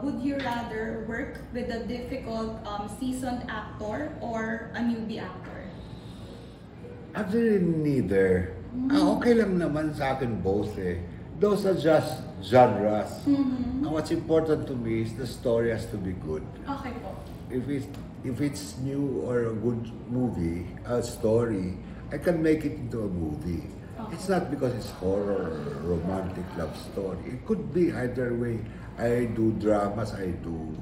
would you rather work with a difficult seasoned actor or a newbie actor? Actually, neither. Okay lang naman sa akin both eh. Those are just genres. And what's important to me is the story has to be good. Okay po. If it's new or a good movie, a story, I can make it into a movie. Okay. It's not because it's horror or romantic love story. It could be either way. I do dramas, I do,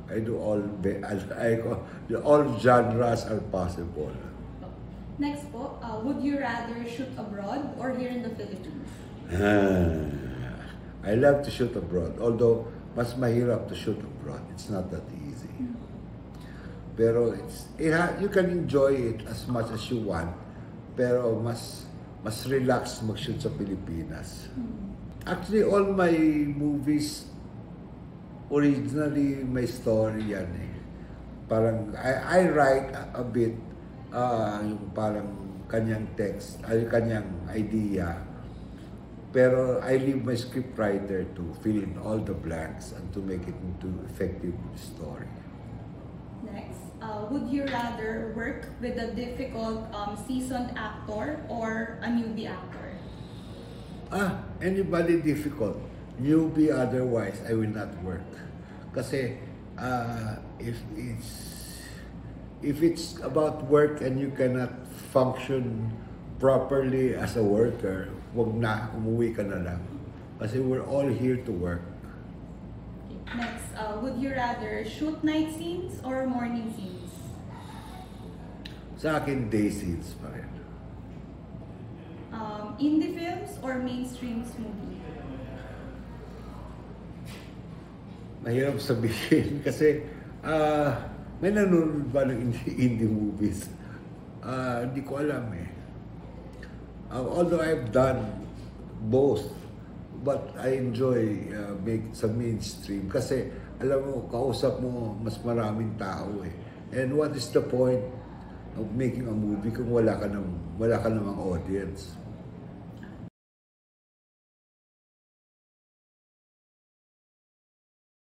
I do all genres are possible. Next po, would you rather shoot abroad or here in the Philippines? I love to shoot abroad, although mas mahirap to shoot abroad. It's not that easy. Pero you can enjoy it as much as you want, pero mas relax mag-shoot sa Pilipinas. Actually, all my movies originally may story yan eh. Parang I write a bit yung parang kanyang text, ay kanyang idea. Pero I leave my scriptwriter to fill in all the blanks and to make it into effective story. Next, would you rather work with a difficult seasoned actor or a newbie actor? Anybody difficult. Newbie otherwise, I will not work. Kasi if it's about work and you cannot function properly as a worker, wag na, umuwi ka na lang. Kasi we're all here to work. Next, would you rather shoot night scenes or morning scenes? Sa akin, day scenes pa rin. Indie films or mainstream movie? Mahirap sabihin kasi may nanonood ba ng indie movies? Hindi ko alam eh. Although I've done both, but I enjoy sa mainstream kasi alam mo, kausap mo mas maraming tao eh. And what is the point of making a movie kung wala ka namang audience?